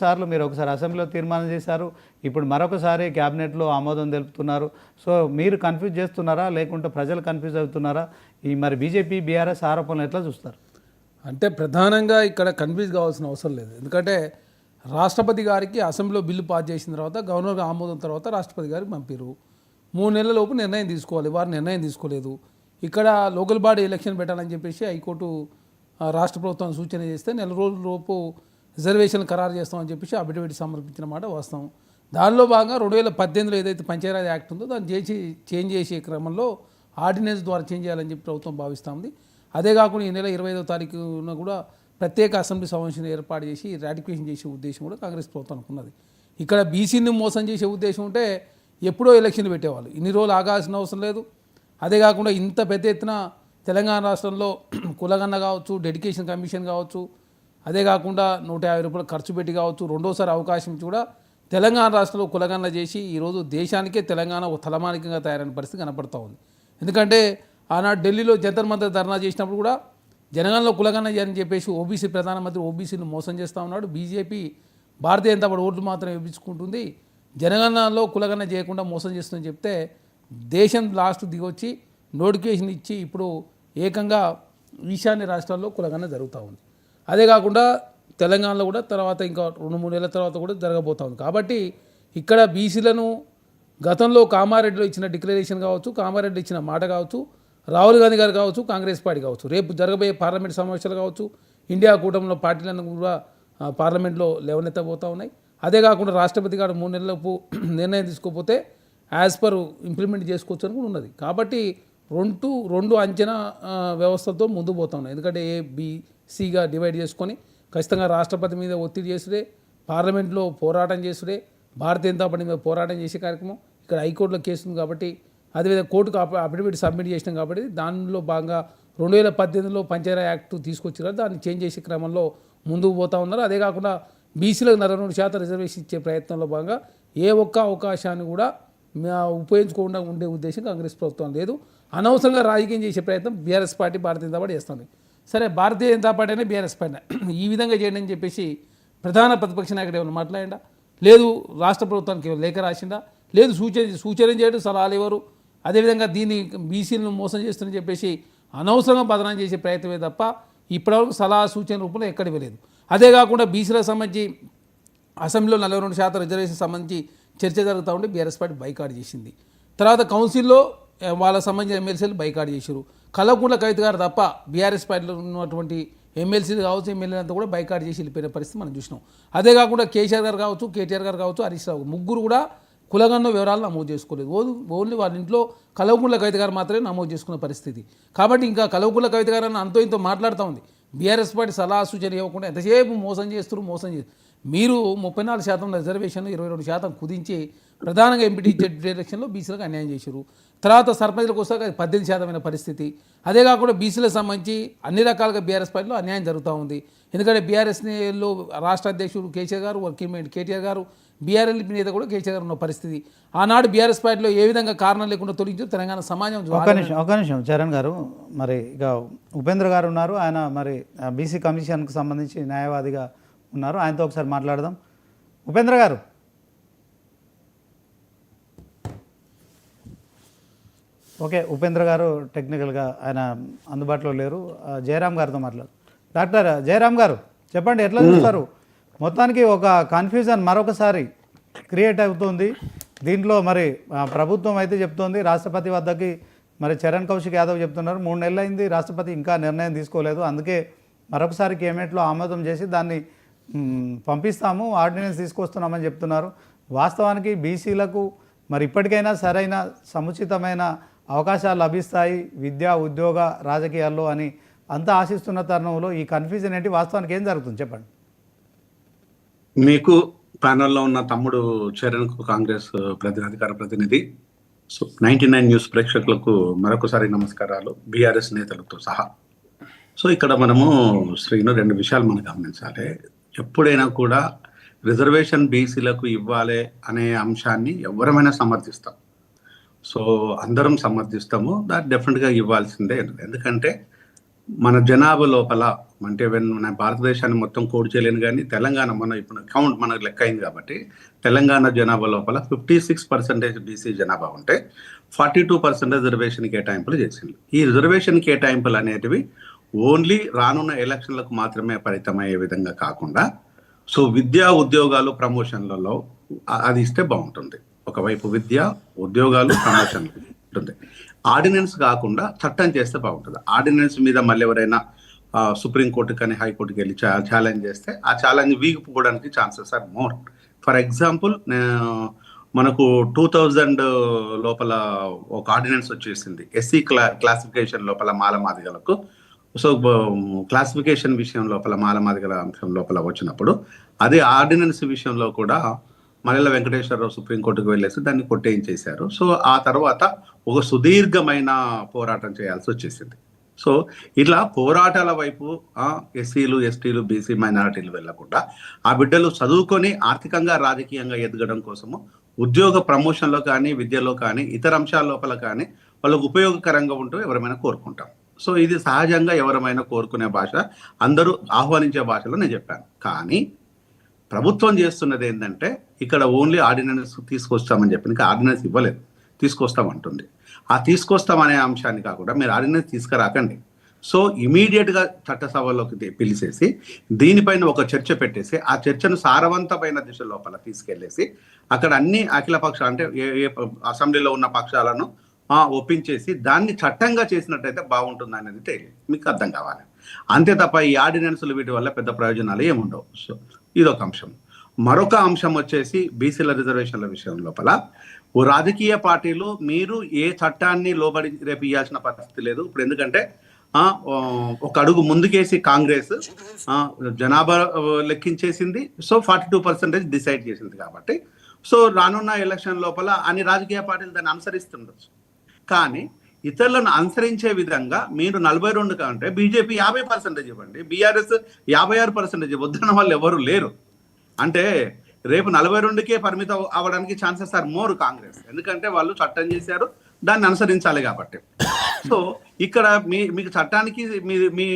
సార్లు మీరు ఒకసారి అసెంబ్లీలో తీర్మానం చేశారు, ఇప్పుడు మరొకసారి క్యాబినెట్లో ఆమోదం తెలుపుతున్నారు. సో మీరు కన్ఫ్యూజ్ చేస్తున్నారా, లేకుంటే ప్రజలు కన్ఫ్యూజ్ అవుతున్నారా? ఈ మరి బీజేపీ బీఆర్ఎస్ ఆరోపణలు ఎట్లా చూస్తారు? అంటే ప్రధానంగా ఇక్కడ కన్ఫ్యూజ్ కావాల్సిన అవసరం లేదు. ఎందుకంటే రాష్ట్రపతి గారికి అసెంబ్లీలో బిల్లు పాస్ చేసిన తర్వాత గవర్నర్ ఆమోదం తర్వాత రాష్ట్రపతి గారికి పంపారు. 3 నెలల లోపు నిర్ణయం తీసుకోవాలి. వారు నిర్ణయం తీసుకోలేదు. ఇక్కడ లోకల్ బాడీ ఎలక్షన్ పెట్టాలని చెప్పేసి హైకోర్టు రాష్ట్ర ప్రభుత్వం సూచన చేస్తే నెల రోజుల లోపు రిజర్వేషన్లు ఖరారు చేస్తామని చెప్పేసి అఫిడవిట్ సమర్పించిన మాట వాస్తవం. దానిలో భాగంగా 2018లో ఏదైతే పంచాయతీ యాక్ట్ ఉందో దాన్ని చేంజ్ చేసే క్రమంలో ఆర్డినెన్స్ ద్వారా చేంజ్ చేయాలని చెప్పి ప్రభుత్వం భావిస్తూ ఉంది. అదే కాకుండా ఈ నెల 25వ తారీఖున కూడా ప్రత్యేక అసెంబ్లీ సమావేశం ఏర్పాటు చేసి రాటిఫికేషన్ చేసే ఉద్దేశం కూడా కాంగ్రెస్ ప్రభుత్వం అనుకున్నది. ఇక్కడ బీసీని మోసం చేసే ఉద్దేశం ఉంటే ఎప్పుడో ఎలక్షన్లు పెట్టేవాళ్ళు, ఇన్ని రోజులు ఆగాల్సిన అవసరం లేదు. అదే కాకుండా ఇంత పెద్ద ఎత్తున తెలంగాణ రాష్ట్రంలో కులగన్న కావచ్చు, డెడికేషన్ కమిషన్ కావచ్చు, అదే కాకుండా 150 రూపాయలు ఖర్చు పెట్టి కావచ్చు, రెండోసారి అవకాశం ఇచ్చి కూడా తెలంగాణ రాష్ట్రంలో కులగన్న చేసి ఈరోజు దేశానికే తెలంగాణ ఒక తలమానికంగా తయారైన పరిస్థితి కనపడుతూ ఉంది. ఎందుకంటే ఆనాడు ఢిల్లీలో జంతర్ మంతర్ ధర్నా చేసినప్పుడు కూడా జనగణలో కులగన్న అని చెప్పేసి ఓబీసీ ప్రధానమంత్రి ఓబీసీని మోసం చేస్తూ ఉన్నాడు. బీజేపీ భారతీయ జనతా పార్టీ ఓట్లు మాత్రం ఇప్పించుకుంటుంది, జనగణనలో కులగన్న చేయకుండా మోసం చేస్తుందని చెప్తే దేశం లాస్ట్ దిగొచ్చి నోటిఫికేషన్ ఇచ్చి ఇప్పుడు ఏకంగా ఈశాన్య రాష్ట్రాల్లో కులగన్న జరుగుతూ ఉంది. అదే కాకుండా తెలంగాణలో కూడా తర్వాత ఇంకా 2-3 నెలల తర్వాత కూడా జరగబోతూ ఉంది. కాబట్టి ఇక్కడ బీసీలను గతంలో కామారెడ్డిలో ఇచ్చిన డిక్లరేషన్ కావచ్చు, కామారెడ్డి ఇచ్చిన మాట కావచ్చు, రాహుల్ గాంధీ గారు కావచ్చు, కాంగ్రెస్ పార్టీ కావచ్చు, రేపు జరగబోయే పార్లమెంట్ సమావేశాలు కావచ్చు, ఇండియా కూటమిలో పార్టీలను కూడా పార్లమెంట్లో లేవనెత్తబోతూ ఉన్నాయి. అదే కాకుండా రాష్ట్రపతి గారు 3 నెలలకు నిర్ణయం తీసుకోకపోతే యాజ్ పర్ ఇంప్లిమెంట్ చేసుకోవచ్చు అని కూడా ఉన్నది. కాబట్టి రెండు అంచనా వ్యవస్థతో ముందు పోతా ఉన్నాయి. ఎందుకంటే ఏబిసిగా డివైడ్ చేసుకొని ఖచ్చితంగా రాష్ట్రపతి మీద ఒత్తిడి చేసుడే, పార్లమెంట్లో పోరాటం చేసుడే, భారతీయ జనతా పార్టీ మీద పోరాటం చేసే కార్యక్రమం, ఇక్కడ హైకోర్టులో కేసు ఉంది కాబట్టి అదేవిధంగా కోర్టుకు అఫిడవిట్ సబ్మిట్ చేసినాం కాబట్టి దానిలో భాగంగా 2018లో పంచాయతీ యాక్ట్ తీసుకొచ్చారు, దాన్ని చేంజ్ చేసే క్రమంలో ముందుకు పోతూ ఉన్నారు. అదే కాకుండా బీసీలకు 42% రిజర్వేషన్ ఇచ్చే ప్రయత్నంలో భాగంగా ఏ ఒక్క అవకాశాన్ని కూడా ఉపయోగించుకోకుండా ఉండే ఉద్దేశం కాంగ్రెస్ ప్రభుత్వం లేదు. అనవసరంగా రాజకీయం చేసే ప్రయత్నం BRS party, Bharatiya Janata party చేస్తుంది. సరే, భారతీయ జనతా పార్టీ అయినా బీఆర్ఎస్ పార్టీ ఈ విధంగా చేయండి అని చెప్పేసి ప్రధాన ప్రతిపక్ష నాయకుడు ఏమైనా మాట్లాడిండా? లేదు. రాష్ట్ర ప్రభుత్వానికి లేఖ రాసిండా? లేదు. సూచన చేయడం సలహాలు ఎవరు? అదేవిధంగా దీన్ని బీసీలను మోసం చేస్తుందని చెప్పేసి అనవసరంగా బదనాం చేసే ప్రయత్నమే తప్ప ఇప్పటివరకు సలహా సూచన రూపంలో ఎక్కడ ఇవ్వలేదు. అదే కాకుండా బీసీలకు సంబంధించి అసెంబ్లీలో 42% రిజర్వేషన్ సంబంధించి చర్చ జరుగుతూ ఉంటే బీఆర్ఎస్ పార్టీ బైకాట్ చేసింది. తర్వాత కౌన్సిల్లో వాళ్ళకి సంబంధించిన ఎమ్మెల్సీలు బైకాట్ చేశారు. కల్వకుంట్ల కవిత గారు తప్ప బీఆర్ఎస్ పార్టీలో ఉన్నటువంటి ఎమ్మెల్సీలు కావచ్చు, ఎమ్మెల్యేలంతా కూడా బైకాట్ చేసి వెళ్ళిపోయిన పరిస్థితి మనం చూసినాం. అదే కాకుండా కేసీఆర్ గారు కావచ్చు, కేటీఆర్ గారు కావచ్చు, హరీష్ రావు ముగ్గురు కూడా కులగన్న వివరాలు నమోదు చేసుకోలేదు. ఓన్లీ వాళ్ళ ఇంట్లో కల్వకుంట్ల కవిత గారు మాత్రమే నమోదు చేసుకున్న పరిస్థితి. కాబట్టి ఇంకా కల్వకుంట్ల కవిత గారు అంతో ఇంతో మాట్లాడుతూ ఉంది. బీఆర్ఎస్ పార్టీ సలహా సూచన ఇవ్వకుండా ఎంతసేపు మోసం చేస్తారు. మీరు 34% రిజర్వేషన్లు 22% కుదించి ప్రధానంగా ఎంపీటీ జడ్జి ఎలక్షన్లో బీసీలకు అన్యాయం చేశారు. తర్వాత సర్పంచ్లకు వస్తాక 18% పరిస్థితి. అదే కాకుండా బీసీలకు సంబంధించి అన్ని రకాలుగా బీఆర్ఎస్ పార్టీలో అన్యాయం జరుగుతూ ఉంది. ఎందుకంటే బీఆర్ఎస్లో రాష్ట్ర అధ్యక్షుడు కేసీఆర్ గారు, వర్కింగ్ మెయిన్ కేటీఆర్ గారు, బీఆర్ఎల్ నేత కూడా కేసీఆర్ గారు ఉన్న పరిస్థితి. ఆనాడు బీఆర్ఎస్ పార్టీలో ఏ విధంగా కారణం లేకుండా తొలగించు తెలంగాణ సమాజం. ఒక నిమిషం చరణ్ గారు, మరి ఇక ఉపేంద్ర గారు ఉన్నారు, ఆయన మరి బీసీ కమిషన్కు సంబంధించి న్యాయవాదిగా ఉన్నారు, ఆయనతో ఒకసారి మాట్లాడదాం. ఉపేంద్ర గారు. ఓకే, ఉపేంద్ర గారు టెక్నికల్గా ఆయన అందుబాటులో లేరు. జయరాం గారితో మాట్లాడు. డాక్టర్ జయరాం గారు చెప్పండి, ఎట్లా చూస్తారు? మొత్తానికి ఒక కన్ఫ్యూజన్ మరొకసారి క్రియేట్ అవుతుంది దీంట్లో. మరి ప్రభుత్వం అయితే చెప్తోంది రాష్ట్రపతి వద్దకి, మరి చరణ్ కౌశిక్ యాదవ్ చెప్తున్నారు 3 నెలలు అయింది, రాష్ట్రపతి ఇంకా నిర్ణయం తీసుకోలేదు, అందుకే మరొకసారి కేబినెట్లో ఆమోదం చేసి దాన్ని పంపిస్తాము, ఆర్డినెన్స్ తీసుకొస్తున్నామని చెప్తున్నారు. వాస్తవానికి బీసీలకు మరి ఇప్పటికైనా సరైన సముచితమైన అవకాశాలు లభిస్తాయి విద్యా, ఉద్యోగ, రాజకీయాల్లో అని అంతా ఆశిస్తున్న తరుణంలో ఈ కన్ఫ్యూజన్ ఏంటి? వాస్తవానికి ఏం జరుగుతుంది చెప్పండి. మీకు ప్యానల్లో ఉన్న తమ్ముడు చరణ్, కాంగ్రెస్ అధికార ప్రతినిధి, సో 99 న్యూస్ ప్రేక్షకులకు మరొకసారి నమస్కారాలు, బీఆర్ఎస్ నేతలతో సహా. సో ఇక్కడ మనము శ్రీను 2 విషయాలు మనం గమనించాలి. ఎప్పుడైనా కూడా రిజర్వేషన్ బీసీలకు ఇవ్వాలి అనే అంశాన్ని ఎవరమైనా సమర్థిస్తాం. సో అందరం సమర్థిస్తాము, దాన్ని డెఫినెట్గా ఇవ్వాల్సిందే. ఎందుకంటే మన జనాభా లోపల అంటే మన భారతదేశాన్ని మొత్తం కోడ్ చేయలేను కానీ తెలంగాణ మన ఇప్పుడు కౌంట్ మనకు లెక్క అయింది కాబట్టి తెలంగాణ జనాభా లోపల 56% బీసీ జనాభా ఉంటే 42% రిజర్వేషన్ కేటాయింపులు చేసింది. ఈ రిజర్వేషన్ కేటాయింపులు అనేటివి ఓన్లీ రానున్న ఎలక్షన్లకు మాత్రమే పరిమితమయ్యే విధంగా కాకుండా సో విద్యా ఉద్యోగాలు ప్రమోషన్లలో అది ఇస్తే బాగుంటుంది. ఒకవైపు విద్య ఉద్యోగాలు ప్రమోషన్లు ఉంటుంది. ఆర్డినెన్స్ కాకుండా చట్టం చేస్తే బాగుంటుంది. ఆర్డినెన్స్ మీద మళ్ళీ ఎవరైనా సుప్రీంకోర్టు కానీ హైకోర్టుకి వెళ్ళి ఛాలెంజ్ చేస్తే ఆ ఛాలెంజ్ వీగిపోవడానికి chances are more. For example మనకు 2000 లోపల ఒక ఆర్డినెన్స్ వచ్చేసింది ఎస్సీ క్లాసిఫికేషన్ లోపల మాలమాదిగలకు. సో క్లాసిఫికేషన్ విషయం లోపల మాలమాదిగల అంశం లోపల వచ్చినప్పుడు అదే ఆర్డినెన్స్ విషయంలో కూడా మల్లెల వెంకటేశ్వరరావు సుప్రీంకోర్టుకు వెళ్ళేసి దాన్ని కొట్టేయించేశారు. సో ఆ తర్వాత ఒక సుదీర్ఘమైన పోరాటం చేయాల్సి వచ్చేసింది. సో ఇట్లా పోరాటాల వైపు ఎస్సీలు ఎస్టీలు బీసీ మైనారిటీలు వెళ్లకుండా ఆ బిడ్డలు చదువుకొని ఆర్థికంగా రాజకీయంగా ఎదగడం కోసము ఉద్యోగ ప్రమోషన్లో కానీ విద్యలో కానీ ఇతర అంశాల లోపల కానీ వాళ్ళకు ఉపయోగకరంగా ఉంటూ ఎవరైనా కోరుకుంటాం. సో ఇది సహజంగా ఎవరైనా కోరుకునే భాష, అందరూ ఆహ్వానించే భాషలో నేను చెప్పాను. కానీ ప్రభుత్వం చేస్తున్నది ఏంటంటే ఇక్కడ ఓన్లీ ఆర్డినెన్స్ తీసుకొస్తామని చెప్పి ఆర్డినెన్స్ ఇవ్వలేదు, తీసుకొస్తామంటుంది. ఆ తీసుకొస్తామనే అంశాన్ని కాకుండా మీరు ఆర్డినెన్స్ తీసుకురాకండి. సో ఇమీడియట్గా చట్టసభలోకి పిలిచేసి దీనిపైన ఒక చర్చ పెట్టేసి ఆ చర్చను సారవంతమైన దిశ లోపల తీసుకెళ్లేసి అక్కడ అన్ని అఖిల పక్ష అంటే ఏ అసెంబ్లీలో ఉన్న పక్షాలను ఒప్పించేసి దాన్ని చట్టంగా చేసినట్టయితే బాగుంటుంది అనేది తెలియదు, మీకు అర్థం కావాలి. అంతే తప్ప ఈ ఆర్డినెన్స్లు వీటి వల్ల పెద్ద ప్రయోజనాలు ఏముండవు. సో ఇదొక అంశం. మరొక అంశం వచ్చేసి బీసీల రిజర్వేషన్ల విషయం లోపల ఓ రాజకీయ పార్టీలు మీరు ఏ చట్టాన్ని లోబడి రేపు ఇవ్వాల్సిన పరిస్థితి లేదు. ఇప్పుడు ఎందుకంటే ఒక అడుగు ముందుకేసి కాంగ్రెస్ జనాభా లెక్కించేసింది. సో 42% డిసైడ్ చేసింది కాబట్టి సో రానున్న ఎలక్షన్ లోపల అన్ని రాజకీయ పార్టీలు దాన్ని అనుసరిస్తుండొచ్చు. కానీ ఇతరులను అనుసరించే విధంగా మీరు 42 కంటే బీజేపీ 50% ఇవ్వండి, బీఆర్ఎస్ 56% వద్దన్న వాళ్ళు ఎవరు లేరు. అంటే రేపు 42కే పరిమితం అవ్వడానికి ఛాన్సెస్ ఆర్ మోర్ కాంగ్రెస్, ఎందుకంటే వాళ్ళు చట్టం చేశారు, దాన్ని అనుసరించాలి కాబట్టి. సో ఇక్కడ మీకు చట్టానికి మీ